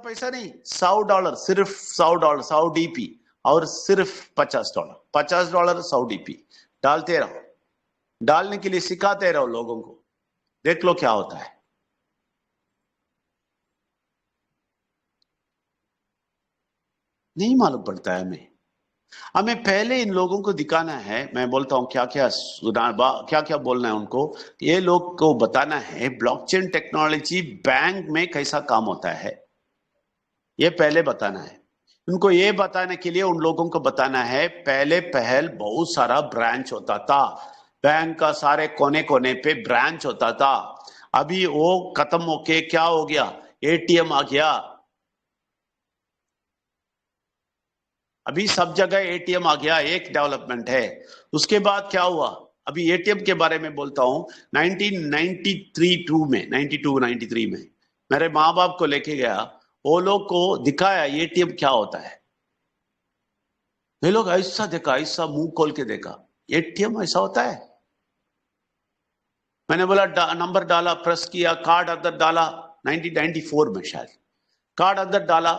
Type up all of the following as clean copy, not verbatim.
पैसा नहीं, $100, सिर्फ $100, 100 DP और सिर्फ $50, $50, 100 DP डालते रहो, डालने के लिए सिखाते रहो लोगों को, देख लो क्या होता है। नहीं मालूम पड़ता है हमें पहले इन लोगों को दिखाना है। मैं बोलता हूं क्या क्या बोलना है उनको, ये लोग को बताना है ब्लॉकचेन टेक्नोलॉजी बैंक में कैसा काम होता है, ये पहले बताना है उनको। ये बताने के लिए उन लोगों को बताना है पहले बहुत सारा ब्रांच होता था, बैंक का सारे कोने कोने पे ब्रांच होता था। अभी वो खत्म होके क्या हो गया, ATM आ गया। अभी सब जगह ATM आ गया, एक डेवलपमेंट है। उसके बाद क्या हुआ, अभी ATM के बारे में बोलता हूं। 1992 में मेरे माँ बाप को लेके गया, वो लोग को दिखाया ATM क्या होता है। ये लोग ऐसा देखा, ऐसा मुंह खोल के देखा, ATM ऐसा होता है। मैंने बोला नंबर डाला, प्रेस किया, कार्ड अंदर डाला, 1994 में शायद कार्ड अंदर डाला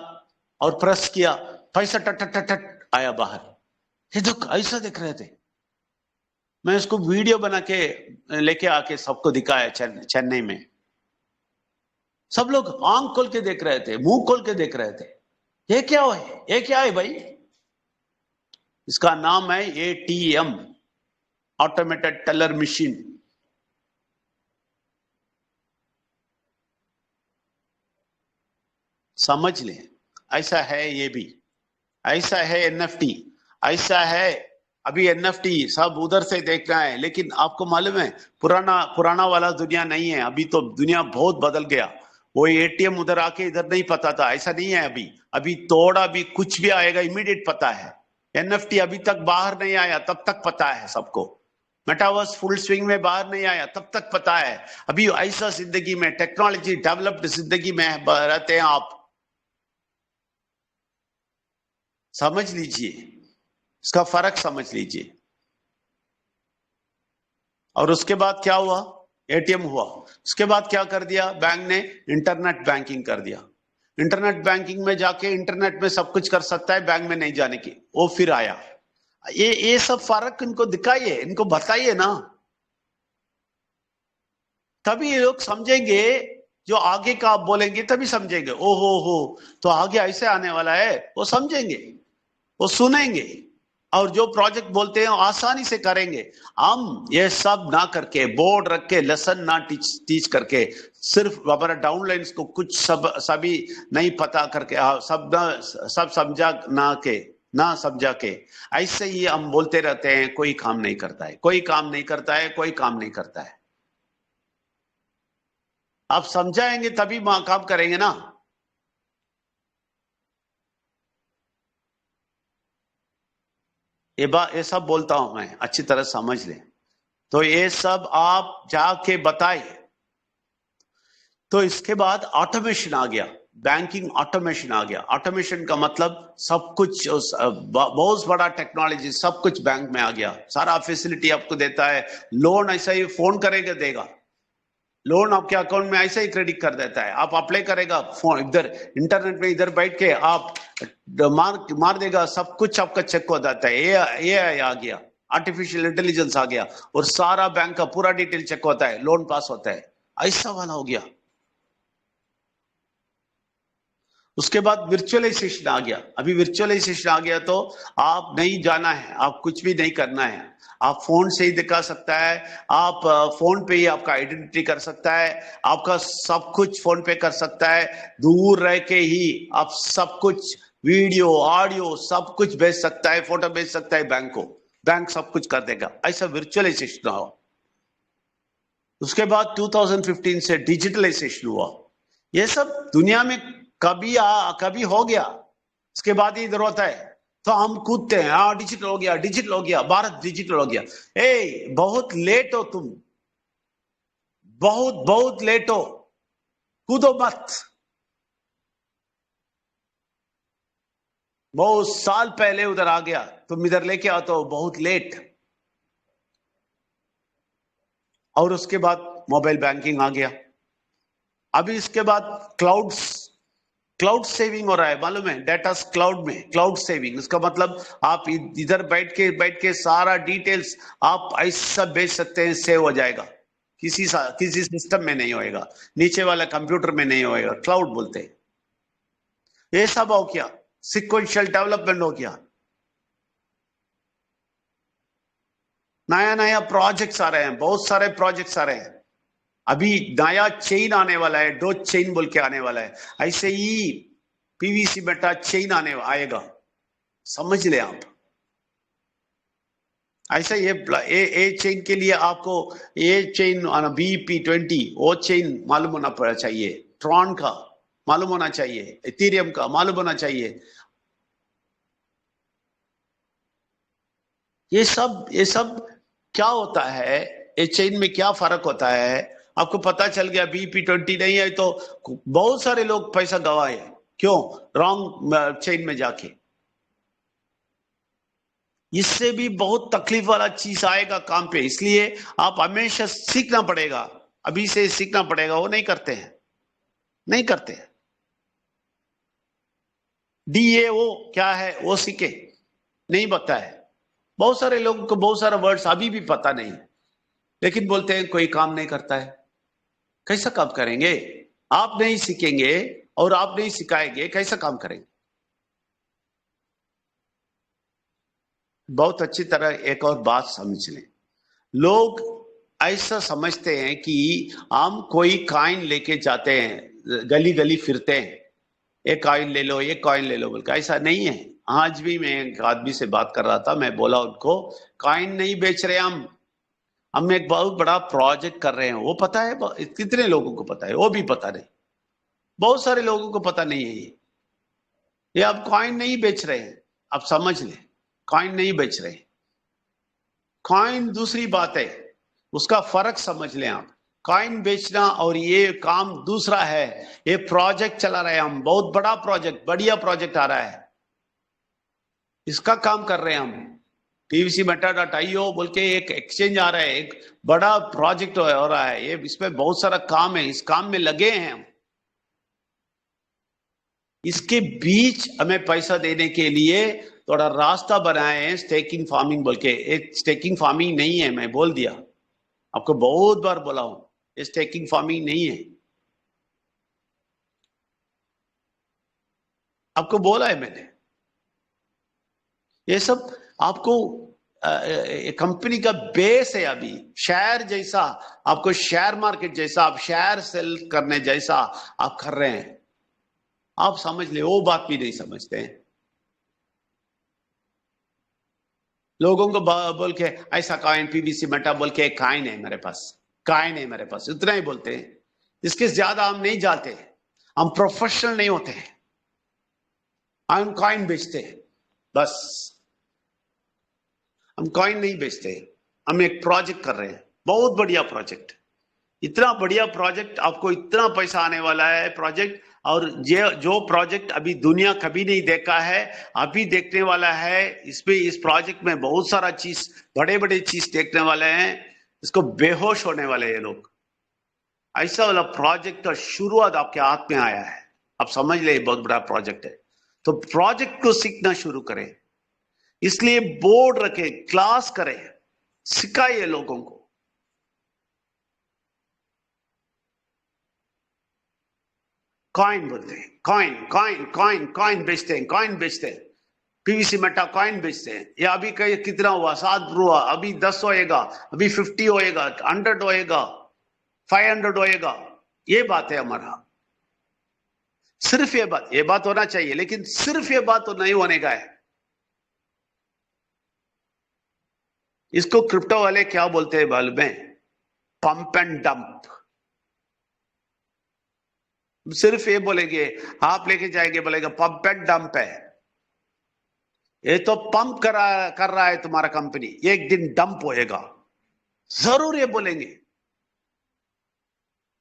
और प्रेस किया, पैसा टट टट टट आया बाहर। ये तो ऐसा देख रहे थे। मैं इसको वीडियो बना के लेके आके सबको दिखाया चेन्नई में। सब लोग आंख खोल के देख रहे थे, मुंह खोल के देख रहे थे, ये क्या है, ये क्या है भाई। इसका नाम है ATM, ऑटोमेटेड टेलर मशीन। समझ ले, ऐसा है ये भी, ऐसा है NFT, ऐसा है। अभी NFT सब उधर से देखना है, लेकिन आपको मालूम है पुराना वाला दुनिया नहीं है। अभी तो दुनिया बहुत बदल गया। वो ATM उधर आके इधर नहीं पता था, ऐसा नहीं है। अभी थोड़ा भी कुछ भी आएगा इमीडिएट पता है। NFT अभी तक बाहर नहीं आया तब तक पता है सबको। मेटावर्स फुल स्विंग में बाहर नहीं आया तब तक पता है। अभी ऐसा जिंदगी में, टेक्नोलॉजी डेवलप्ड जिंदगी में रहते हैं आप, समझ लीजिए, इसका फर्क समझ लीजिए। और उसके बाद क्या हुआ, ATM हुआ। उसके बाद क्या कर दिया बैंक ने, इंटरनेट बैंकिंग कर दिया। इंटरनेट बैंकिंग में जाके इंटरनेट में सब कुछ कर सकता है, बैंक में नहीं जाने की, वो फिर आया। ये सब फर्क इनको दिखाइए, इनको बताइए ना, तभी ये लोग समझेंगे। जो आगे का आप बोलेंगे तभी समझेंगे, ओहो हो तो आगे ऐसे आने वाला है, वो समझेंगे, वो सुनेंगे, और जो प्रोजेक्ट बोलते हैं आसानी से करेंगे। हम ये सब ना करके, बोर्ड रख के, लेसन ना टीच करके, सिर्फ हमारा डाउनलाइंस को कुछ सभी नहीं पता करके, सब समझा ना समझा के ऐसे ही हम बोलते रहते हैं, कोई काम नहीं करता है, कोई काम नहीं करता है, कोई काम नहीं करता है। आप समझाएंगे तभी काम करेंगे ना। ये सब बोलता हूं मैं, अच्छी तरह समझ लें। तो ये सब आप जाके बताए। तो इसके बाद ऑटोमेशन आ गया, बैंकिंग ऑटोमेशन आ गया। ऑटोमेशन का मतलब सब कुछ, बहुत बड़ा टेक्नोलॉजी, सब कुछ बैंक में आ गया, सारा फैसिलिटी आपको देता है। लोन ऐसा ही फोन करेगा देगा, लोन आपके अकाउंट में ऐसे ही क्रेडिट कर देता है। आप अप्लाई करेगा, फोन इधर इंटरनेट में इधर बैठ के आप मार देगा, सब कुछ आपका चेक हो जाता है। ये आ गया, आर्टिफिशियल इंटेलिजेंस आ गया, और सारा बैंक का पूरा डिटेल चेक होता है, लोन पास होता है, ऐसा वाला हो गया। उसके बाद वर्चुअलाइजेशन आ गया। अभी वर्चुअलाइजेशन आ गया तो आप नहीं जाना है, आप कुछ भी नहीं करना है, आप फोन से ही दिखा सकता है। आप फोन पे ही आपका आइडेंटिटी कर सकता है, आपका सब कुछ फोन पे कर सकता है। दूर रह के ही आप सब कुछ, वीडियो ऑडियो सब कुछ भेज सकता है, फोटो भेज सकता है बैंक को, बैंक सब कुछ कर देगा। ऐसा वर्चुअलाइजेशन हो। उसके बाद 2015 से डिजिटलाइजेशन हुआ। ये सब दुनिया में कभी हो गया, इसके बाद ही जरूरत है तो हम कूदते हैं, हाँ डिजिटल हो गया, डिजिटल हो गया, भारत डिजिटल हो गया। बहुत लेट हो तुम, बहुत बहुत लेट हो, कूदो मत। बहुत साल पहले उधर आ गया, तुम इधर लेके आओ तो बहुत लेट। और उसके बाद मोबाइल बैंकिंग आ गया। अभी इसके बाद क्लाउड्स, क्लाउड सेविंग हो रहा है, मालूम है? डाटा क्लाउड में, क्लाउड सेविंग, इसका मतलब आप इधर बैठ के सारा डिटेल्स आप ऐसा भेज सकते हैं, सेव हो जाएगा, किसी सिस्टम में नहीं होएगा, नीचे वाला कंप्यूटर में नहीं होएगा, क्लाउड बोलते हैं। ये सब हो गया, सिक्वेंशियल डेवलपमेंट हो गया, नया नया प्रोजेक्ट्स आ रहे हैं, बहुत सारे प्रोजेक्ट्स आ रहे हैं। अभी नया चेन आने वाला है, डो चेन बोल के आने वाला है, ऐसे ही पीवीसी मेटा चेन आएगा, समझ ले आप। ऐसा ये चेन के लिए आपको ये चेन BP20 वो चेन मालूम होना पड़ा चाहिए, ट्रॉन का मालूम होना चाहिए, इथेरियम का मालूम होना चाहिए। ये सब क्या होता है, ये चेन में क्या फर्क होता है, आपको पता चल गया। BP20 नहीं है तो बहुत सारे लोग पैसा गवाए, क्यों? रॉन्ग चेन में जाके। इससे भी बहुत तकलीफ वाला चीज आएगा काम पे, इसलिए आप हमेशा सीखना पड़ेगा, अभी से सीखना पड़ेगा। वो नहीं करते हैं, नहीं करते हैं। DAO क्या है वो सीखे, नहीं पता है। बहुत सारे लोगों को बहुत सारा वर्ड्स अभी भी पता नहीं, लेकिन बोलते हैं कोई काम नहीं करता है। कैसा काम करेंगे? आप नहीं सीखेंगे और आप नहीं सिखाएंगे, कैसा काम करेंगे? बहुत अच्छी तरह एक और बात समझ लें, लोग ऐसा समझते हैं कि हम कोई कॉइन लेके जाते हैं, गली गली फिरते हैं, एक कॉइन ले लो, एक कॉइन ले लो बोल के। ऐसा नहीं है। आज भी मैं एक आदमी से बात कर रहा था, मैं बोला उनको कॉइन नहीं बेच रहे हम एक बहुत बड़ा प्रोजेक्ट कर रहे हैं। वो पता है कितने लोगों को पता है? वो भी पता नहीं, बहुत सारे लोगों को पता नहीं है। ये आप कॉइन नहीं बेच रहे हैं, आप समझ लें, कॉइन नहीं बेच रहे। कॉइन दूसरी बात है, उसका फर्क समझ लें आप। कॉइन बेचना और ये काम दूसरा है। ये प्रोजेक्ट चला रहे हैं हम, बहुत बड़ा प्रोजेक्ट, बढ़िया प्रोजेक्ट आ रहा है, इसका काम कर रहे हैं हम। PVCmeta.io बोल के एक एक्सचेंज आ रहा है, एक बड़ा प्रोजेक्ट हो रहा है, ये इसमें बहुत सारा काम है, इस काम में लगे हैं हम। इसके बीच हमें पैसा देने के लिए थोड़ा रास्ता बनाए हैं, स्टेकिंग फार्मिंग बोल के। एक स्टेकिंग फार्मिंग नहीं है, मैं बोल दिया आपको, बहुत बार बोला हूं, ये स्टेकिंग फार्मिंग नहीं है, आपको बोला है मैंने। ये सब आपको कंपनी का बेस है, अभी शेयर जैसा, आपको शेयर मार्केट जैसा, आप शेयर सेल करने जैसा आप कर रहे हैं। आप समझ ले, वो बात भी नहीं समझते हैं। लोगों को बोल के ऐसा कॉइन PVCmeta बोल के एक कॉइन है मेरे पास, कॉइन है मेरे पास, इतना ही बोलते हैं। इसके ज्यादा हम नहीं जाते, हम प्रोफेशनल नहीं होते हैं, हम कॉइन बेचते हैं बस। हम कॉइन नहीं बेचते, हम एक प्रोजेक्ट कर रहे हैं, बहुत बढ़िया प्रोजेक्ट, इतना बढ़िया प्रोजेक्ट, आपको इतना पैसा आने वाला है प्रोजेक्ट। और ये जो प्रोजेक्ट अभी दुनिया कभी नहीं देखा है, अभी देखने वाला है। इसमें इस प्रोजेक्ट में बहुत सारा चीज, बड़े बड़े चीज देखने वाले हैं, इसको बेहोश होने वाले ये लोग। ऐसा वाला प्रोजेक्ट का शुरुआत आपके हाथ में आया है, आप समझ ले, बहुत बड़ा प्रोजेक्ट है। तो प्रोजेक्ट को सीखना शुरू करें, इसलिए बोर्ड रखे, क्लास करें, सिखाइए लोगों को। कॉइन बोलते हैं, कॉइन कॉइन कॉइन कॉइन बेचते हैं, कॉइन बेचते हैं, PVCmeta कॉइन बेचते हैं। ये अभी कहीं कितना हुआ? 7 हुआ, अभी 10 होएगा, अभी 50 होएगा, 100 होएगा, 500 होएगा। ये बात है हमारा, सिर्फ ये बात होना चाहिए, लेकिन सिर्फ ये बात तो नहीं होने का है। इसको क्रिप्टो वाले क्या बोलते हैं मालूम है? Pump and dump. सिर्फ ये बोलेंगे, आप लेके जाएंगे, बोलेगा पंप एंड डंप है, ये तो पंप कर रहा है तुम्हारा कंपनी, एक दिन डंप होएगा, जरूर ये बोलेंगे।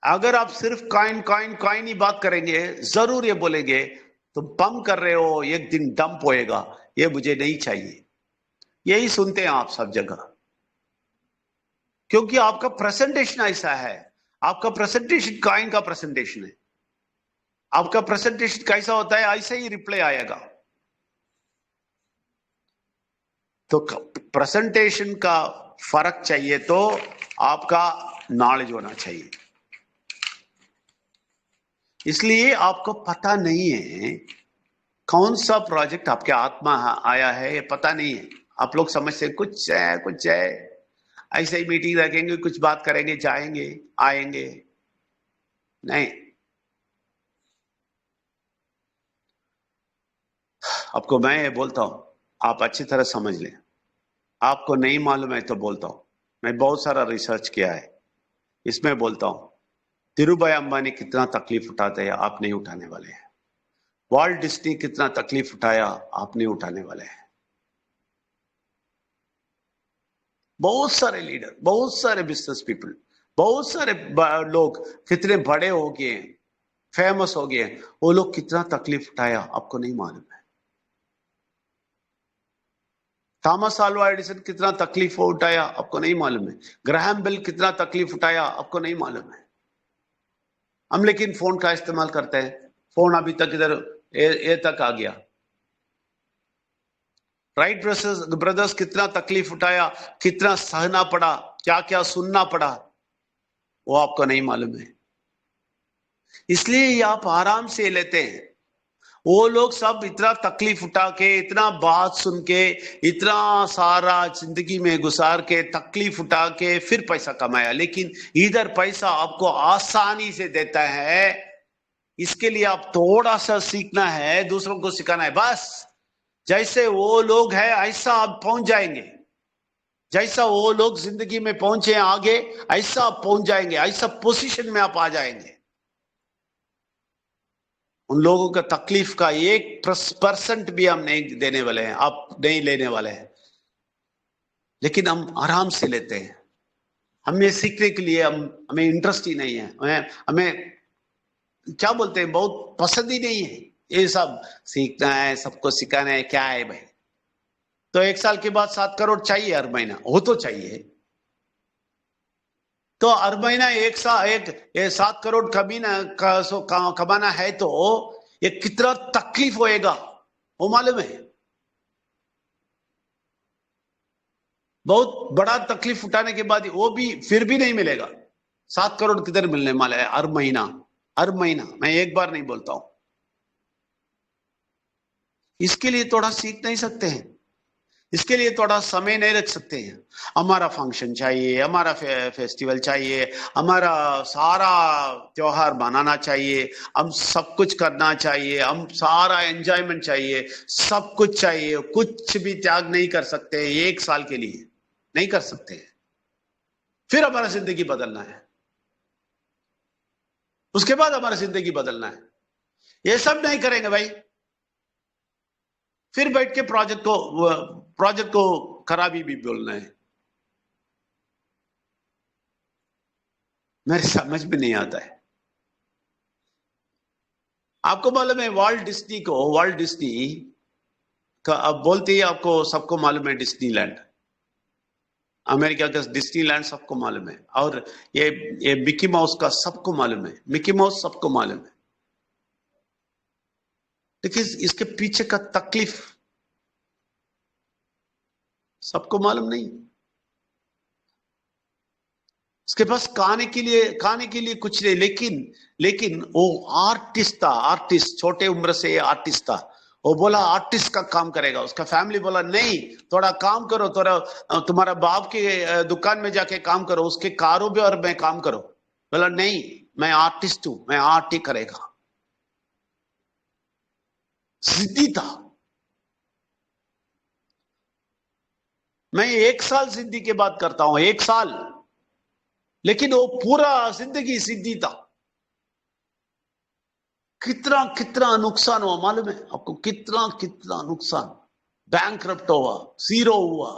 अगर आप सिर्फ कॉइन कॉइन कॉइन ही बात करेंगे, जरूर ये बोलेंगे तुम पंप कर रहे हो, एक दिन डंप होएगा, ये मुझे नहीं चाहिए। यही सुनते हैं आप सब जगह, क्योंकि आपका प्रेजेंटेशन ऐसा है, आपका प्रेजेंटेशन कॉइन का प्रेजेंटेशन है। आपका प्रेजेंटेशन कैसा होता है ऐसे ही रिप्लाई आएगा। तो प्रेजेंटेशन का फर्क चाहिए तो आपका नॉलेज होना चाहिए। इसलिए आपको पता नहीं है कौन सा प्रोजेक्ट आपके आत्मा आया है, ये पता नहीं है। आप लोग समझते कुछ है ऐसे ही मीटिंग रखेंगे, कुछ बात करेंगे, जाएंगे आएंगे, नहीं। आपको मैं ये बोलता हूं, आप अच्छी तरह समझ लें। आपको नहीं मालूम है तो बोलता हूं, मैं बहुत सारा रिसर्च किया है, इसमें बोलता हूं धीरूभाई अंबानी कितना तकलीफ उठाते हैं, आप नहीं उठाने वाले हैं। वॉल्ट डिज्नी कितना तकलीफ उठाया, आप नहीं उठाने वाले हैं। बहुत सारे लीडर, बहुत सारे बिजनेस पीपल, बहुत सारे लोग कितने बड़े हो गए, फेमस हो गए, वो लोग कितना तकलीफ उठाया आपको नहीं मालूम है। थॉमस अल्वा एडिसन कितना तकलीफ उठाया आपको नहीं मालूम है। ग्राहम बेल कितना तकलीफ उठाया आपको नहीं मालूम है। हम लेकिन फोन का इस्तेमाल करते हैं, फोन अभी तक इधर ए तक आ गया। राइट ब्रदर्स कितना तकलीफ उठाया, कितना सहना पड़ा, क्या क्या सुनना पड़ा, वो आपको नहीं मालूम है। इसलिए आप आराम से लेते हैं। वो लोग सब इतना तकलीफ उठा के, इतना बात सुन के, इतना सारा जिंदगी में गुजार के, तकलीफ उठा के फिर पैसा कमाया। लेकिन इधर पैसा आपको आसानी से देता है, इसके लिए आप थोड़ा सा सीखना है, दूसरों को सिखाना है। बस जैसे वो लोग हैं ऐसा आप पहुंच जाएंगे। जैसा वो लोग जिंदगी में पहुंचे आगे, ऐसा आप पहुंच जाएंगे, ऐसा पोजीशन में आप आ जाएंगे। उन लोगों का तकलीफ का 1% भी हम नहीं देने वाले हैं, आप नहीं लेने वाले हैं। लेकिन हम आराम से लेते हैं। हमें सीखने के लिए हमें इंटरेस्ट ही नहीं है, हमें क्या बोलते हैं, बहुत पसंद ही नहीं है ये सब सीखना है, सबको सिखाना है, क्या है भाई। तो 1 साल के बाद 7 करोड़ चाहिए हर महीना, वो तो चाहिए। तो हर महीना 7 करोड़ कमाना है तो ये कितना तकलीफ होएगा वो मालूम है। बहुत बड़ा तकलीफ उठाने के बाद वो भी फिर भी नहीं मिलेगा। 7 करोड़ किधर मिलने वाला है हर महीना, हर महीना। मैं एक बार नहीं बोलता हूं। इसके लिए थोड़ा सीख नहीं सकते हैं, इसके लिए थोड़ा समय नहीं रख सकते हैं। हमारा फंक्शन चाहिए, हमारा फेस्टिवल चाहिए, हमारा सारा त्योहार मनाना चाहिए, हम सब कुछ करना चाहिए, हम सारा एंजॉयमेंट चाहिए, सब कुछ चाहिए। कुछ भी त्याग नहीं कर सकते 1 साल के लिए, नहीं कर सकते। फिर हमारा जिंदगी बदलना है, उसके बाद हमारा जिंदगी बदलना है। ये सब नहीं करेंगे भाई, फिर बैठ के प्रोजेक्ट को खराबी भी बोलना है। मेरे समझ में नहीं आता है। आपको मालूम है वॉल्ट डिज्नी का अब बोलते ही आपको सबको मालूम है, डिज्नीलैंड, अमेरिका का डिज्नीलैंड सबको मालूम है। और ये मिकी माउस का सबको मालूम है, मिकी माउस सबको मालूम है। लेकिन इसके पीछे का तकलीफ सबको मालूम नहीं। उसके पास खाने के लिए कुछ नहीं, लेकिन वो आर्टिस्ट था, आर्टिस्ट, छोटे उम्र से आर्टिस्ट था। वो बोला आर्टिस्ट का काम करेगा। उसका फैमिली बोला नहीं, थोड़ा काम करो, थोड़ा तुम्हारा बाप के दुकान में जाके काम करो, उसके कारोबार में काम करो। बोला नहीं, मैं आर्टिस्ट हूं, मैं आर्ट ही करेगा। जिद्दी था। मैं 1 साल जिद्दी की बात करता हूं, 1 साल, लेकिन वो पूरा जिंदगी जिद्दी था। कितना कितना नुकसान हुआ मालूम है आपको, कितना कितना नुकसान। बैंकरप्ट हुआ, जीरो हुआ,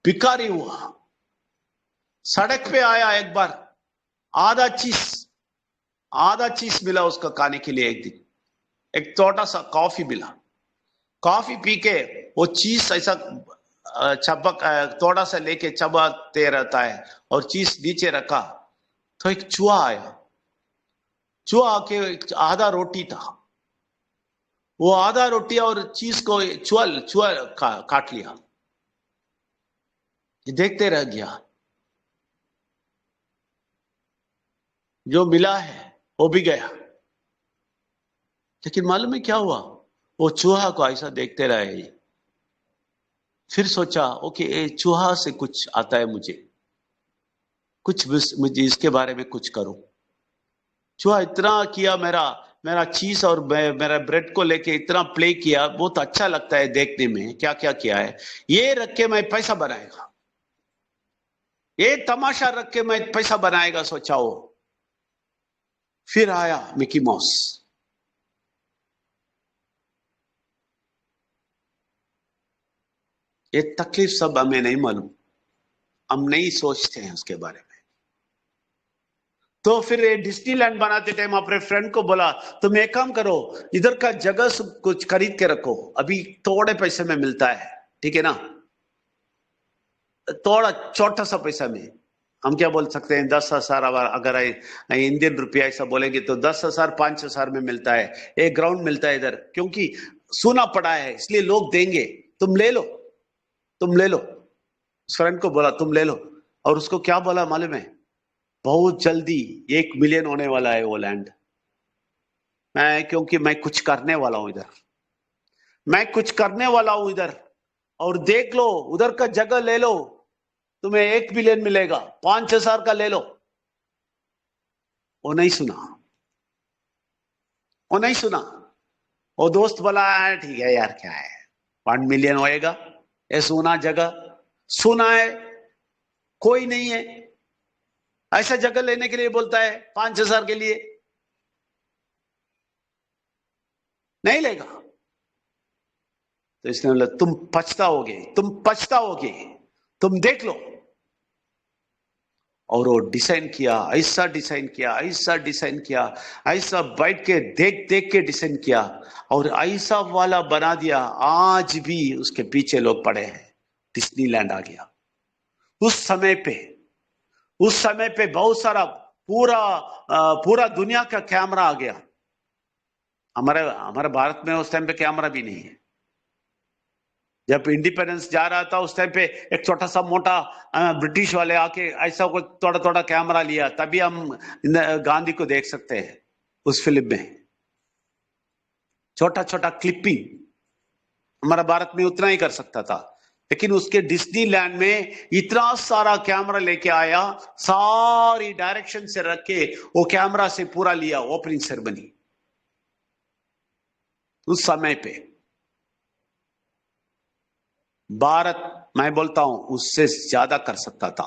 भिखारी हुआ, सड़क पे आया एक बार। आधा चीज मिला उसका खाने के लिए। एक दिन एक छोटा सा कॉफी मिला, कॉफी पी के वो चीज ऐसा चबक थोड़ा सा लेके चबाते रहता है, और चीज नीचे रखा तो एक चूहा आया। चूहा के आधा रोटी था, वो आधा रोटी और चीज को चुअल चुअल काट लिया। ये देखते रह गया, जो मिला है वो भी गया। लेकिन मालूम है क्या हुआ? वो चूहा को ऐसा देखते रहे, फिर सोचा ओके ये चूहा से कुछ आता है, मुझे इसके बारे में कुछ करो। चूहा इतना किया, मेरा मेरा चीज और मेरा ब्रेड को लेके इतना प्ले किया, बहुत अच्छा लगता है देखने में, क्या क्या किया है, ये रख के मैं पैसा बनाएगा, ये तमाशा रख के मैं पैसा बनाएगा सोचा वो। फिर आया मिकी माउस। ये तकलीफ सब हमें नहीं मालूम, हम नहीं सोचते हैं उसके बारे में। तो फिर ये डिज्नीलैंड बनाते टाइम अपने फ्रेंड को बोला तुम एक काम करो, इधर का जगह सब कुछ खरीद के रखो, अभी थोड़े पैसे में मिलता है, ठीक है ना, थोड़ा छोटा सा पैसा में। हम क्या बोल सकते हैं, 10,000, अगर इंडियन रुपया ऐसा बोलेंगे तो 10,000 5,000 में मिलता है, एक ग्राउंड मिलता है इधर, क्योंकि सुना पड़ा है इसलिए लोग देंगे, तुम ले लो, तुम ले लो। फ्रेंड को बोला तुम ले लो, और उसको क्या बोला मालूम है? बहुत जल्दी 1 मिलियन होने वाला है वो लैंड। क्योंकि मैं कुछ करने वाला हूं इधर, मैं कुछ करने वाला हूं इधर, और देख लो उधर का जगह ले लो, तुम्हें 1 मिलियन मिलेगा, 5,000 का ले लो। वो नहीं सुना, वो नहीं सुना। वो दोस्त बोला ठीक है यार, क्या है 1 मिलियन होएगा, ये सुना जगह, सुना है, कोई नहीं है ऐसा जगह लेने के लिए बोलता है 5,000 के लिए, नहीं लेगा। तो इसने बोला तुम पछताओगे, तुम पछताओगे, तुम देख लो। और वो डिजाइन किया, ऐसा डिजाइन किया, ऐसा डिजाइन किया, ऐसा बैठ के देख देख के डिजाइन किया, और ऐसा वाला बना दिया, आज भी उसके पीछे लोग पड़े हैं। डिज्नीलैंड आ गया उस समय पे, उस समय पे बहुत सारा पूरा दुनिया का कैमरा आ गया। हमारे हमारे भारत में उस टाइम पे कैमरा भी नहीं है। जब इंडिपेंडेंस जा रहा था उस टाइम पे एक छोटा सा मोटा ब्रिटिश वाले आके ऐसा कुछ थोड़ा थोड़ा कैमरा लिया, तभी हम गांधी को देख सकते हैं उस फिल्म में। छोटा छोटा क्लिपिंग हमारा भारत में उतना ही कर सकता था, लेकिन उसके डिज्नीलैंड में इतना सारा कैमरा लेके आया, सारी डायरेक्शन से रख के वो कैमरा से पूरा लिया ओपनिंग सेरेमनी उस समय पे। भारत, मैं बोलता हूं, उससे ज्यादा कर सकता था,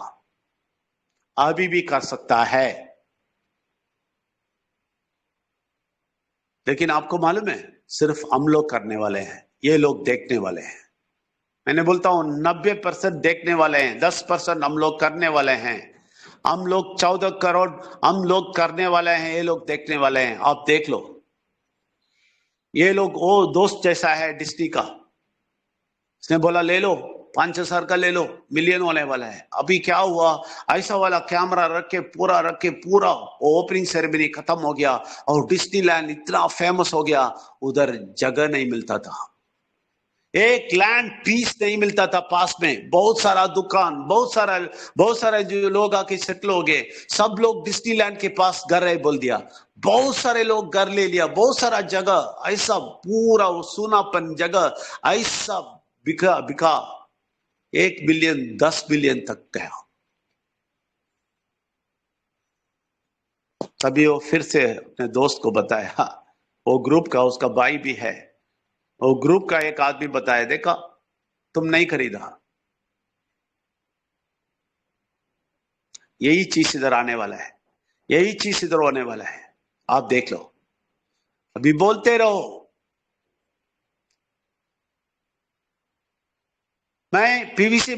अभी भी कर सकता है। लेकिन आपको मालूम है, सिर्फ हम लोग करने वाले हैं, ये लोग देखने वाले हैं। मैंने बोलता हूं 90% देखने वाले हैं, 10% हम लोग करने वाले हैं। हम लोग 14 करोड़ हम लोग करने वाले हैं, ये लोग देखने वाले हैं। आप देख लो, ये लोग, वो दोस्त जैसा है डिस्नी का, उसने बोला ले लो 5,000 का ले लो, मिलियन होने वाला है। अभी क्या हुआ, ऐसा वाला कैमरा रख के पूरा ओपनिंग सेरेमनी खत्म हो गया, और डिज्नीलैंड इतना फेमस हो गया, उधर जगह नहीं मिलता था, एक लैंड पीस नहीं मिलता था पास में। बहुत सारा दुकान, बहुत सारे जो लोग आके सेटल हो गए, सब लोग डिज्नीलैंड के पास घर है बोल दिया, बहुत सारे लोग घर ले लिया, बहुत सारा जगह, ऐसा पूरा सुनापन जगह, ऐसा बिका बिका, 1 बिलियन 10 बिलियन तक गया। तभी वो फिर से अपने दोस्त को बताया, वो ग्रुप का उसका भाई भी है, वो ग्रुप का एक आदमी बताया, देखा तुम नहीं खरीदा, यही चीज इधर आने वाला है, यही चीज इधर होने वाला है, आप देख लो, अभी बोलते रहो। मैं पीवीसी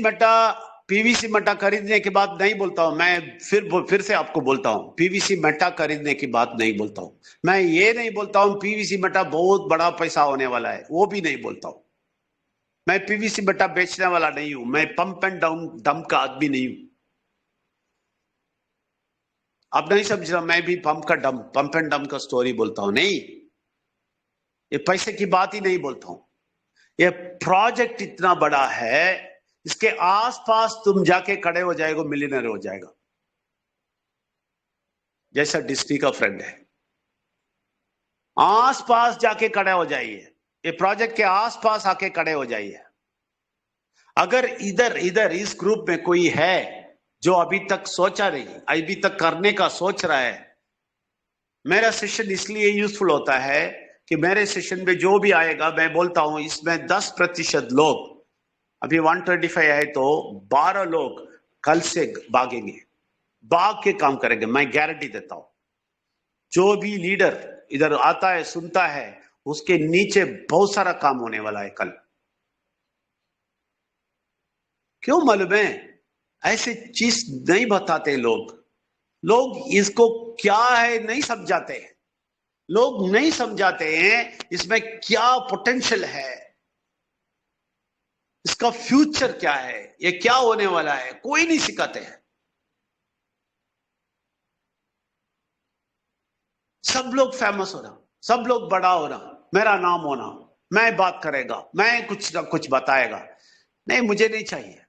मट्टा खरीदने की बात नहीं बोलता हूं, मैं फिर से आपको बोलता हूं, पीवीसी मट्टा खरीदने की बात नहीं बोलता हूं। मैं ये नहीं बोलता हूं पीवीसी मट्टा बहुत बड़ा पैसा होने वाला है, वो भी नहीं बोलता हूं। मैं पीवीसी मट्टा बेचने वाला नहीं हूं, मैं पंप एंड डाउन दम का आदमी नहीं हूं। आप नहीं समझ रहा, मैं भी पंप एंड डंप का स्टोरी बोलता हूं, नहीं, ये पैसे की बात ही नहीं बोलता हूं। ये प्रोजेक्ट इतना बड़ा है, इसके आसपास तुम जाके खड़े हो जाएगा, मिलियनर हो जाएगा, जैसा डिस्नी का फ्रेंड है। आसपास जाके खड़े हो जाइए, ये प्रोजेक्ट के आसपास आके खड़े हो जाइए। अगर इधर इधर इस ग्रुप में कोई है जो अभी तक सोचा नहीं, अभी तक करने का सोच रहा है, मेरा सेशन इसलिए यूजफुल होता है कि मेरे सेशन में जो भी आएगा, मैं बोलता हूं इसमें 10% लोग, अभी 125 आए तो 12 लोग कल से भागेंगे, भाग के काम करेंगे, मैं गारंटी देता हूं। जो भी लीडर इधर आता है, सुनता है, उसके नीचे बहुत सारा काम होने वाला है कल। क्यों मालूम है? ऐसे चीज नहीं बताते लोग, लोग इसको क्या है नहीं समझाते, लोग नहीं समझाते हैं इसमें क्या पोटेंशियल है, इसका फ्यूचर क्या है, ये क्या होने वाला है, कोई नहीं सिखाते हैं। सब लोग फेमस हो रहा, सब लोग बड़ा हो रहा, मेरा नाम होना, मैं बात करेगा, मैं कुछ ना कुछ बताएगा। नहीं, मुझे नहीं चाहिए,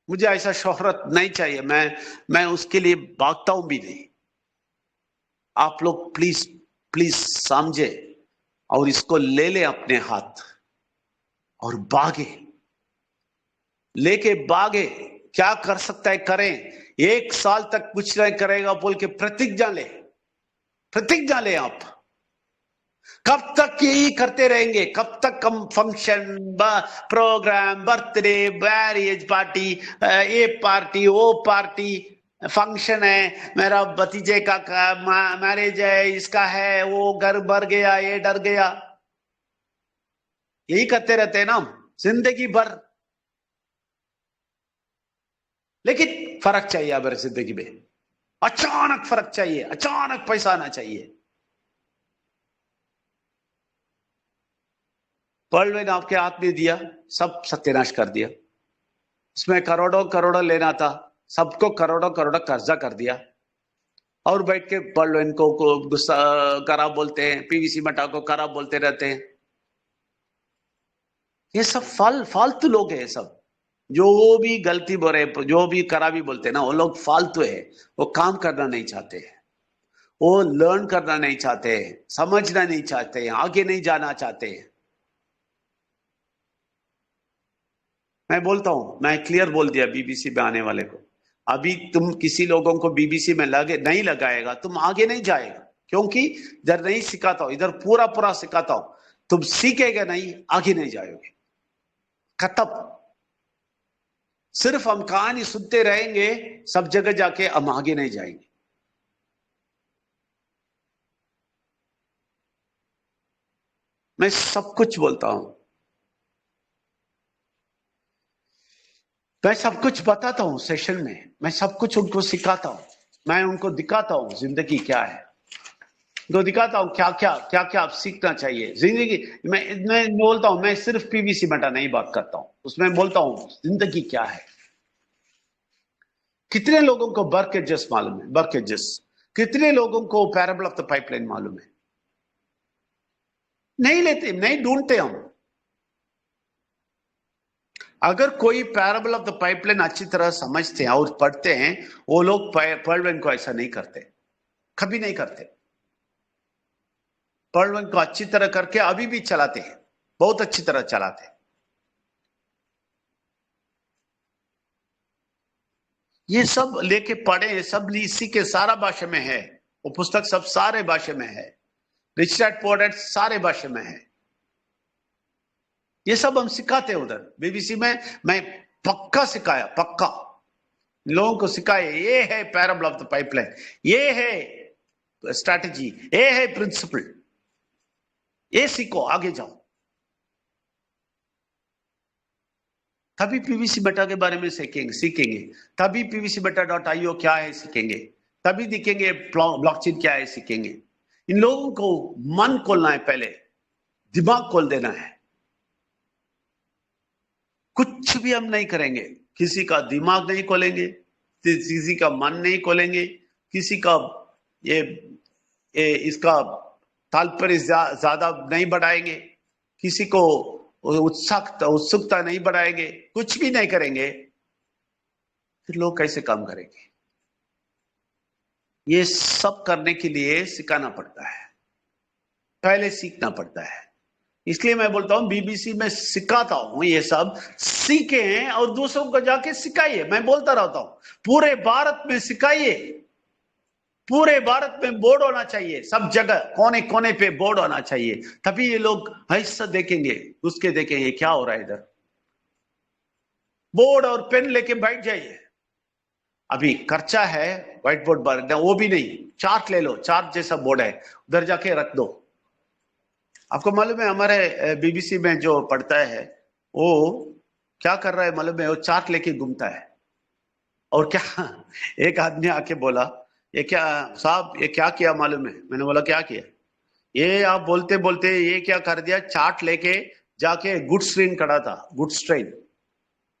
मुझे ऐसा शोहरत नहीं चाहिए, मैं उसके लिए भागता हूं भी नहीं। आप लोग प्लीज प्लीज समझे और इसको ले ले अपने हाथ और भागे, लेके भागे। क्या कर सकता है करें, 1 साल तक कुछ नहीं करेगा बोल के प्रतिज्ञा ले, प्रतिज्ञा ले आप। कब तक यही करते रहेंगे? कब तक हम function, program, birthday, marriage party, ये पार्टी, वो पार्टी, फंक्शन है, मेरा भतीजे का मैरिज है, इसका है, वो घर भर गया, ये डर गया, यही करते रहते हैं ना हम जिंदगी भर। लेकिन फर्क चाहिए हमारी जिंदगी में, अचानक फर्क चाहिए, अचानक पैसा आना चाहिए। वर्ल्ड ने आपके हाथ में दिया, सब सत्यानाश कर दिया। उसमें करोड़ों करोड़ों लेना था, सबको करोड़ों करोड़ों कर्जा कर दिया, और बैठ के वर्ल्ड को गुस्सा खराब बोलते हैं, पीवीसी मटा को खराब बोलते रहते हैं। ये सब फालतू लोग हैं, सब जो भी गलती बोल रहे, जो भी करा भी बोलते हैं ना, वो लोग फालतू है। वो काम करना नहीं चाहते, वो लर्न करना नहीं चाहते, समझना नहीं चाहते, आगे नहीं जाना चाहते। मैं बोलता हूं, मैं क्लियर बोल दिया बीबीसी में आने वाले को, अभी तुम किसी लोगों को बीबीसी में लगे नहीं लगाएगा, तुम आगे नहीं जाएगा। क्योंकि इधर नहीं सिखाता हूं, इधर पूरा पूरा सिखाता हूं, तुम सीखेगा नहीं, आगे नहीं जाओगे, खत्म। सिर्फ हम कहानी सुनते रहेंगे, सब जगह जाके हम आगे नहीं जाएंगे। मैं सब कुछ बोलता हूं, मैं सब कुछ बताता हूं सेशन में, मैं सब कुछ उनको सिखाता हूं, मैं उनको दिखाता हूं जिंदगी क्या है, उनको दिखाता हूं क्या क्या क्या क्या आप सीखना चाहिए जिंदगी। मैं बोलता हूं, मैं सिर्फ पीवीसी मटा नहीं बात करता हूं, उसमें बोलता हूं जिंदगी क्या है। कितने लोगों को बर्क एडजस्ट मालूम है? बर्क एडजस्ट कितने लोगों को पैराबल ऑफ द पाइपलाइन मालूम है? नहीं लेते, नहीं ढूंढते हम। अगर कोई पैराबल ऑफ द पाइपलाइन अच्छी तरह समझते हैं और पढ़ते हैं, वो लोग पाइपलाइन को ऐसा नहीं करते, कभी नहीं करते। पाइपलाइन को अच्छी तरह करके अभी भी चलाते हैं, बहुत अच्छी तरह चलाते हैं। ये सब लेके पढ़े, सब इसी के सारा भाषा में है, वो पुस्तक सब सारे भाषा में है, रिच डैड पुअर डैड सारे भाषा में है। ये सब हम सिखाते हैं उधर बीबीसी में, मैं पक्का सिखाया, पक्का लोगों को सिखाया। ये है पैराबल ऑफ द पाइपलाइन, ये है स्ट्रैटेजी, ये है प्रिंसिपल, ये सीखो, आगे जाओ। तभी पीवीसी बटा के बारे में सीखेंगे, तभी पीवीसी बटा.io क्या है सीखेंगे, तभी दिखेंगे ब्लॉकचेन क्या है सीखेंगे। इन लोगों को मन खोलना है, पहले दिमाग खोल देना है। कुछ भी हम नहीं करेंगे, किसी का दिमाग नहीं खोलेंगे, किसी का मन नहीं खोलेंगे, किसी का ये, इसका तात्पर्य ज्यादा नहीं बढ़ाएंगे, किसी को उत्सुकता नहीं बढ़ाएंगे, कुछ भी नहीं करेंगे, फिर लोग कैसे काम करेंगे? ये सब करने के लिए सिखाना पड़ता है, पहले सीखना पड़ता है। इसलिए मैं बोलता हूं बीबीसी में सिखाता हूं, ये सब सीखें और दूसरों को जाके सिखाइए। मैं बोलता रहता हूं पूरे भारत में सिखाइए, पूरे भारत में बोर्ड होना चाहिए, सब जगह कोने कोने पे बोर्ड होना चाहिए, तभी ये लोग ऐसा देखेंगे, उसके देखेंगे क्या हो रहा है इधर। बोर्ड और पेन लेके बैठ जाइए। अभी खर्चा है व्हाइट बोर्ड पर, वो भी नहीं, चार्ट ले लो, चार्ट जैसा बोर्ड है, उधर जाके रख दो। आपको मालूम है हमारे बीबीसी में जो पढ़ता है वो क्या कर रहा है मालूम है? वो चार्ट लेके घूमता है। और क्या एक आदमी आके बोला, ये क्या साहब, ये क्या किया मालूम है? मैंने बोला क्या किया? ये आप बोलते बोलते ये क्या कर दिया, चार्ट लेके जाके गुड्स ट्रेन खड़ा था, गुड्स ट्रेन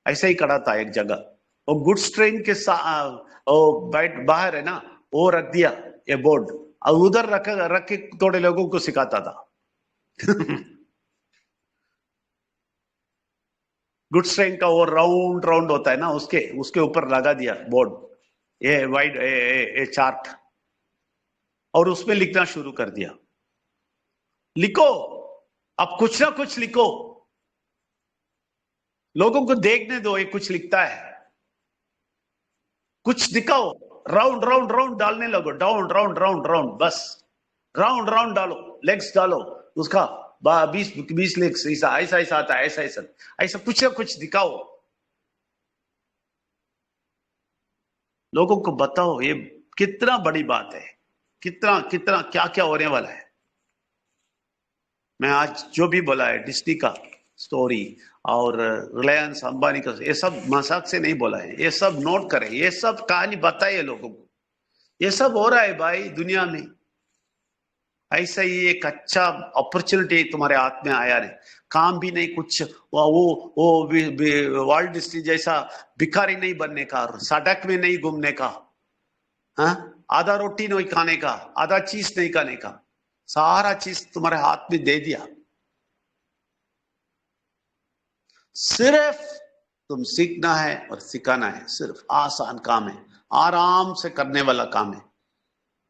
ऐसे ही खड़ा था एक जगह, वो गुड्स ट्रेन के बाहर है ना, वो रख दिया ये बोर्ड, और उधर रख के थोड़े लोगों को सिखाता था। गुड्स ट्रेन का वो राउंड राउंड होता है ना, उसके ऊपर लगा दिया बोर्ड, ये वाइड ये चार्ट, और उसमें लिखना शुरू कर दिया। लिखो, अब कुछ ना कुछ लिखो, लोगों को देखने दो ये कुछ लिखता है, कुछ दिखाओ। राउंड राउंड राउंड डालने लगो, डाउन राउंड राउंड राउंड, बस राउंड राउंड डालो, लेग्स डालो उसका 20 लेग्स, ऐसा ऐसा ऐसा आता है, ऐसा ऐसा ऐसा कुछ ना कुछ दिखाओ, लोगों को बताओ ये कितना बड़ी बात है, कितना कितना क्या क्या होने वाला है। मैं आज जो भी बोला है, डिस्नी का स्टोरी और रिलायंस अंबानी का, ये सब मजाक से नहीं बोला है, ये सब नोट करें, ये सब कहानी बताइए लोगों को, ये सब हो रहा है भाई दुनिया में। ऐसा ही एक अच्छा अपॉर्चुनिटी तुम्हारे हाथ में आया है, काम भी नहीं कुछ, वो वर्ल्ड डिस्ट्री जैसा भिखारी नहीं बनने का, सड़क में नहीं घूमने का, हाँ, आधा रोटी नहीं खाने का, आधा चीज नहीं खाने का, सारा चीज तुम्हारे हाथ में दे दिया। सिर्फ तुम सीखना है और सिखाना है, सिर्फ आसान काम है, आराम से करने वाला काम है,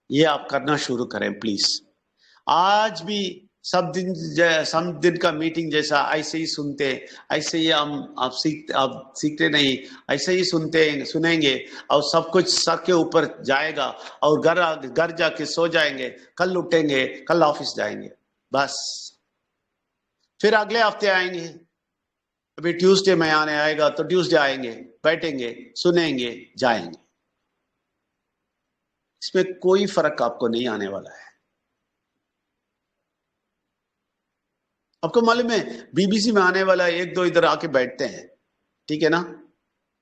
ये आप करना शुरू करें प्लीज। आज भी सब दिन का मीटिंग जैसा ऐसे ही सुनते, ऐसे ही आप सीखते नहीं, ऐसे ही सुनेंगे और सब कुछ सर के ऊपर जाएगा, और घर जाके सो जाएंगे, कल उठेंगे, कल ऑफिस जाएंगे, बस फिर अगले हफ्ते आएंगे, अभी ट्यूसडे में आने आएगा तो ट्यूसडे आएंगे, बैठेंगे, सुनेंगे, जाएंगे। इसमें कोई फर्क आपको नहीं आने वाला है। आपको मालूम है बीबीसी में आने वाला एक दो इधर आके बैठते हैं, ठीक है ना,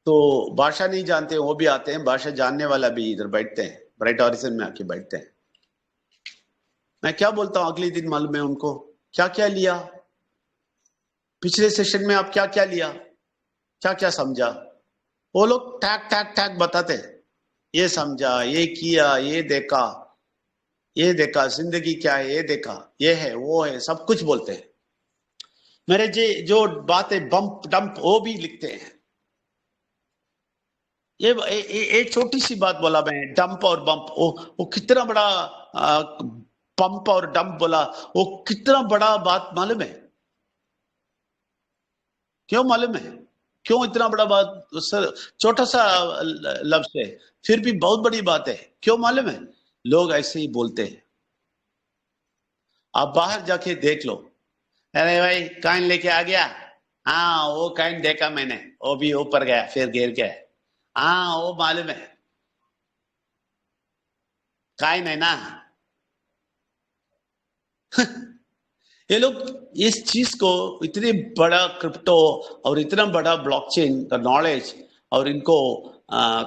तो भाषा नहीं जानते वो भी आते हैं, भाषा जानने वाला भी इधर बैठते हैं, ब्राइट हॉरिजन में आके बैठते हैं। मैं क्या बोलता हूं अगले दिन मालूम है उनको क्या क्या लिया, पिछले सेशन में आप क्या क्या लिया, क्या क्या समझा, वो लोग टैग टैग टैग बताते, ये समझा, ये किया, ये देखा जिंदगी क्या है, ये देखा, ये है, वो है, सब कुछ बोलते हैं। मेरे जो बातें बम्प डंप वो भी लिखते हैं। ये छोटी सी बात बोला मैं, डंप और बम्प, वो कितना बड़ा पंप और डंप बोला, वो कितना बड़ा बात मालूम है? क्यों मालूम है? क्यों इतना बड़ा बात? सर छोटा सा लफ्ज है, फिर भी बहुत बड़ी बात है। क्यों मालूम है? लोग ऐसे ही बोलते हैं। आप बाहर जाके देख लो, अरे भाई कॉइन लेके आ गया, हाँ वो कॉइन देखा मैंने, वो भी ऊपर गया फिर गिर गया, हाँ वो मालूम है, कॉइन है ना। ये लोग इस चीज को, इतने बड़ा क्रिप्टो और इतना बड़ा ब्लॉकचेन का नॉलेज, और इनको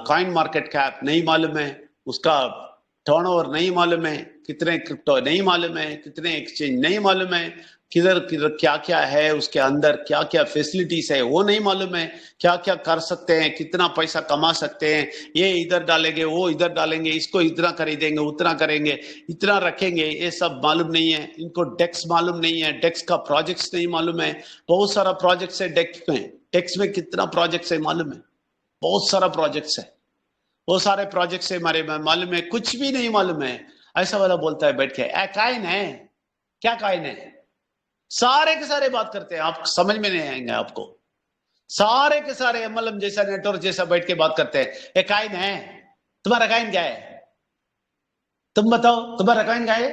कॉइन मार्केट कैप नहीं मालूम है, उसका टर्नओवर नहीं मालूम है, कितने क्रिप्टो नहीं मालूम है, कितने एक्सचेंज नहीं मालूम है, किधर किधर क्या क्या है, उसके अंदर क्या क्या फैसिलिटीज है वो नहीं मालूम है, क्या क्या कर सकते हैं, कितना पैसा कमा सकते हैं, ये इधर डालेंगे वो इधर डालेंगे, इसको इतना खरीदेंगे उतना करेंगे, इतना रखेंगे, ये सब मालूम नहीं है इनको। डेक्स मालूम नहीं है, डेक्स का प्रोजेक्ट्स नहीं मालूम है। बहुत सारा प्रोजेक्ट्स है डेक्स में। डेक्स में कितना प्रोजेक्ट्स है मालूम है? बहुत सारा प्रोजेक्ट्स है। वो सारे प्रोजेक्ट से हमारे मालूम है, कुछ भी नहीं मालूम है। ऐसा वाला बोलता है बैठ के, काइन है क्या? काइन है? सारे के सारे बात करते हैं, आप समझ में नहीं आएंगे आपको। सारे के सारे एमएलएम जैसा नेटवर्क जैसा बैठ के बात करते हैं। काइन है? तुम्हारा काइन क्या है? तुम बताओ तुम्हारा काइन क्या है?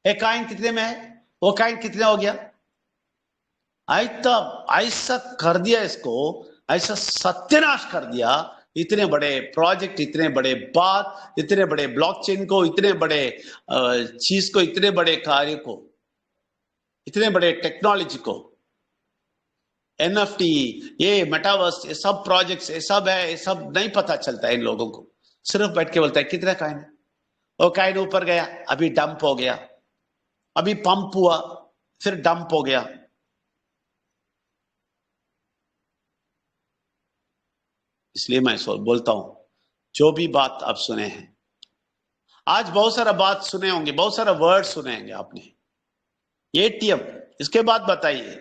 काइन कितने में है? वो काइन कितने हो गया? ऐसा ऐसा कर दिया इसको, ऐसा सत्यानाश कर दिया। इतने बड़े प्रोजेक्ट, इतने बड़े बात, इतने बड़े ब्लॉकचेन को, इतने बड़े चीज को, इतने बड़े कार्य को, इतने बड़े टेक्नोलॉजी को, एनएफटी, ये मेटावर्स, ये सब प्रोजेक्ट्स, ये सब है, ये सब नहीं पता चलता है इन लोगों को। सिर्फ बैठ के बोलता है कितना काइन है। वो काइन ऊपर गया, अभी डंप हो गया, अभी पंप हुआ, फिर डंप हो गया। इसलिए मैं बोलता हूं, जो भी बात आप सुने हैं, आज बहुत सारा बात सुने होंगे, बहुत सारा वर्ड सुने होंगे आपने। एटीएम, इसके बाद बताइए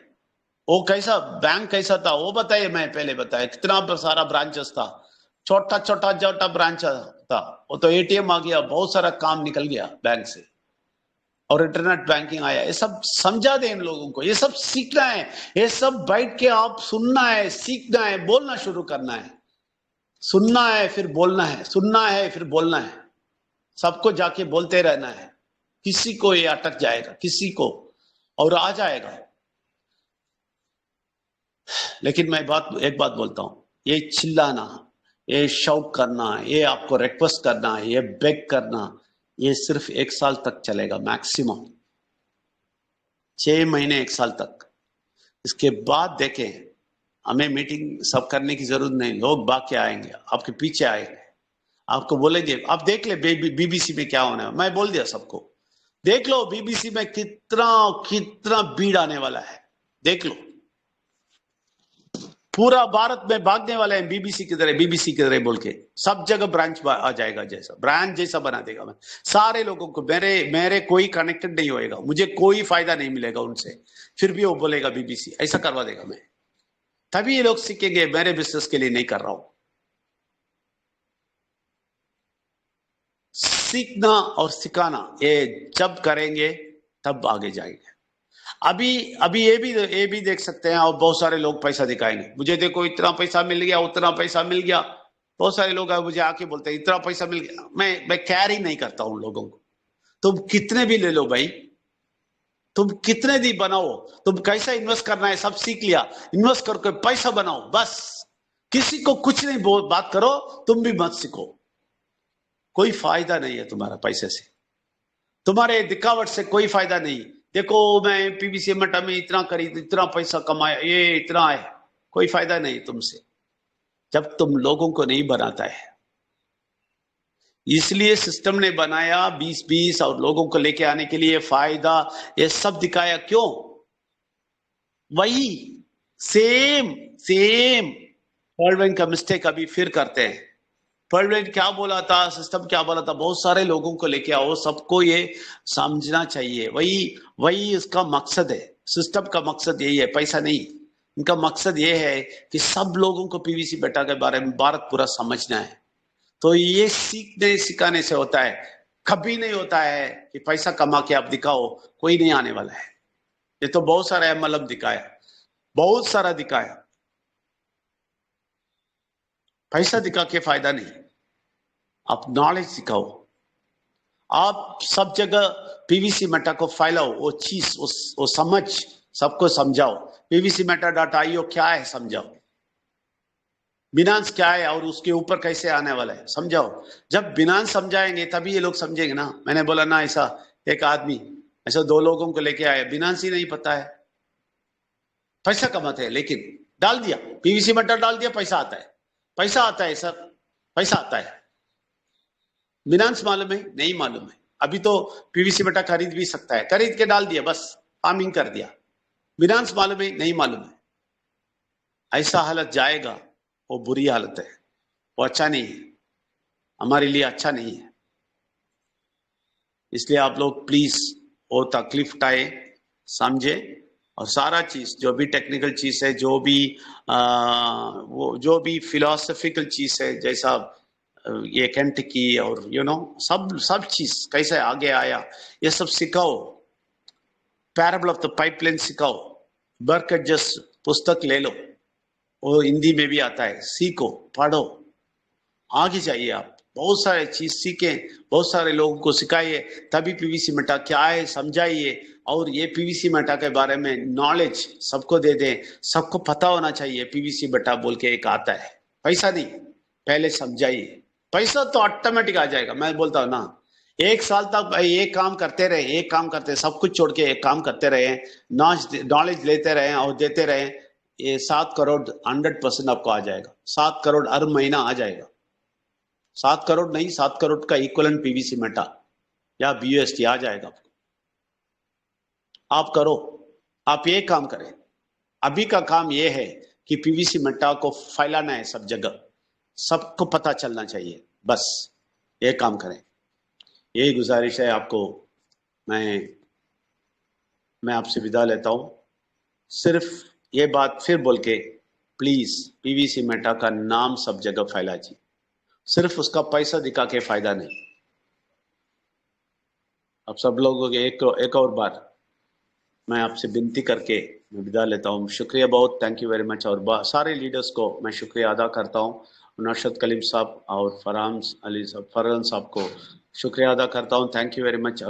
वो कैसा बैंक कैसा था वो बताइए। मैं पहले बताया कितना सारा ब्रांचेस था, छोटा छोटा छोटा ब्रांच था, वो तो एटीएम आ गया, बहुत सारा काम निकल गया बैंक से, और इंटरनेट बैंकिंग आया। ये सब समझा दे इन लोगों को, ये सब सीखना है, ये सब बैठ के आप सुनना है, सीखना है, बोलना शुरू करना है। सुनना है फिर बोलना है, सुनना है फिर बोलना है, सबको जाके बोलते रहना है। किसी को ये अटक जाएगा, किसी को और आ जाएगा। लेकिन मैं एक बात बोलता हूं, ये चिल्लाना, ये शौक करना, ये आपको रिक्वेस्ट करना, ये बेग करना, ये सिर्फ 1 साल तक चलेगा मैक्सिमम, 6 महीने 1 साल तक। इसके बाद देखें, हमें मीटिंग सब करने की जरूरत नहीं, लोग भाग के आएंगे, आपके पीछे आएंगे, आपको बोलेंगे। आप देख ले बीबीसी में क्या होना है, मैं बोल दिया सबको, देख लो बीबीसी में कितना कितना भीड़ आने वाला है, देख लो। पूरा भारत में भागने वाले हैं बीबीसी की तरह, बीबीसी की तरह बोल के, सब जगह ब्रांच आ जाएगा, जैसा ब्रांच जैसा बना देगा मैं सारे लोगों को। मेरे कोई कनेक्टेड नहीं होएगा, मुझे कोई फायदा नहीं मिलेगा उनसे, फिर भी वो बोलेगा बीबीसी, ऐसा करवा देगा मैं। तभी ये लोग सीखेंगे मेरे बिजनेस के लिए नहीं कर रहा हूं। सीखना और सिखाना ये जब करेंगे तब आगे जाएंगे। अभी अभी ये भी देख सकते हैं, और बहुत सारे लोग पैसा दिखाएंगे, मुझे देखो इतना पैसा मिल गया, उतना पैसा मिल गया। बहुत सारे लोग मुझे आके बोलते हैं इतना पैसा मिल गया। मैं कैरी नहीं करता उन लोगों को। तुम कितने भी ले लो भाई, तुम कितने भी बनाओ, तुम कैसा इन्वेस्ट करना है सब सीख लिया, इन्वेस्ट करके पैसा बनाओ बस। किसी को कुछ नहीं बात करो, तुम भी मत सीखो, कोई फायदा नहीं है तुम्हारा पैसे से, तुम्हारे दिखावट से कोई फायदा नहीं। देखो मैं पीवीसी मटा में इतना खरीद, इतना पैसा कमाया, ये इतना है, कोई फायदा नहीं तुमसे जब तुम लोगों को नहीं बनाता है। इसलिए सिस्टम ने बनाया 20-20 और लोगों को लेके आने के लिए फायदा, ये सब दिखाया। क्यों? वही सेम सेम वर्ल्ड बैंक का मिस्टेक अभी फिर करते हैं। वर्ल्ड बैंक क्या बोला था, सिस्टम क्या बोला था, बहुत सारे लोगों को लेके आओ, सबको ये समझना चाहिए। वही वही इसका मकसद है, सिस्टम का मकसद यही है, पैसा नहीं। इनका मकसद ये है कि सब लोगों को पीवीसी बेटा के बारे में भारत पूरा समझना है। तो ये सीखने सिखाने से होता है, कभी नहीं होता है कि पैसा कमा के आप दिखाओ, कोई नहीं आने वाला है। ये तो बहुत सारा एमएलएम दिखाया, बहुत सारा दिखाया, पैसा दिखा के फायदा नहीं। आप नॉलेज सिखाओ, आप सब जगह पीवीसी मेटा को फैलाओ, वो चीज वो समझ सबको समझाओ। पीवीसी मेटा.io क्या है समझाओ, बिनांस क्या है और उसके ऊपर कैसे आने वाला है समझाओ। जब बिनांस समझाएंगे तभी ये लोग समझेंगे ना। मैंने बोला ना, ऐसा एक आदमी ऐसा 2 लोगों को लेके आया, बिनांस ही नहीं पता है, पैसा कमाते हैं, लेकिन डाल दिया पीवीसी मेटा, डाल दिया, पैसा आता है, पैसा आता है सर, पैसा आता है। बिनांस मालूम है? नहीं मालूम है। अभी तो पीवीसी मेटा खरीद भी सकता है, खरीद के डाल दिया बस, फार्मिंग कर दिया, बिनांस मालूम है नहीं मालूम है, ऐसा हालत जाएगा, वो बुरी हालत है, वो अच्छा नहीं है, हमारे लिए अच्छा नहीं है। इसलिए आप लोग प्लीज वो तकलीफ उठाए, समझे, और सारा चीज जो भी टेक्निकल चीज है, जो भी वो जो भी फिलोसफिकल चीज है, जैसा ये कैंट की और सब चीज कैसे आगे आया, ये सब सिखाओ। पैराबल ऑफ द पाइपलाइन सिखाओ, बर्कजस पुस्तक ले लो, वो हिंदी में भी आता है, सीखो, पढ़ो, आगे जाइए। आप बहुत सारे चीज सीखें, बहुत सारे लोगों को सिखाइए, तभी पीवीसी मेटा क्या है समझाइए, और ये पीवीसी मेटा के बारे में नॉलेज सबको दे दें। सबको पता होना चाहिए पीवीसी मेटा बोल के एक आता है, पैसा नहीं, पहले समझाइए, पैसा तो ऑटोमेटिक आ जाएगा। मैं बोलता हूँ ना, 1 साल तक भाई एक काम करते रहे, एक काम करते, सब कुछ छोड़ के एक काम करते रहे, नॉलेज लेते रहे और देते रहे, ये 7 करोड़ 100% आपको आ जाएगा। 7 करोड़ हर महीना आ जाएगा। 7 करोड़ नहीं, 7 करोड़ का इक्वलेंट पीवीसी मेटा या बीयूएसटी आ जाएगा आपको। आप करो, आप ये काम करें। अभी का काम ये है कि पीवीसी मेटा को फैलाना है, सब जगह सबको पता चलना चाहिए, बस ये काम करें। यही गुजारिश है आपको। मैं आपसे विदा लेता हूं, सिर्फ ये बात फिर बोल के, प्लीज पीवीसी मेटा का नाम सब जगह फैला जी, सिर्फ उसका पैसा दिखा के फायदा नहीं। अब सब लोगों के एक और बार मैं आपसे विनती करके मैं विदा लेता हूँ। शुक्रिया बहुत, थैंक यू वेरी मच। और सारे लीडर्स को मैं शुक्रिया अदा करता हूँ, नौशद कलीम साहब और फरहान अली साहब, फरहान साहब को शुक्रिया अदा करता हूँ, थैंक यू वेरी मच।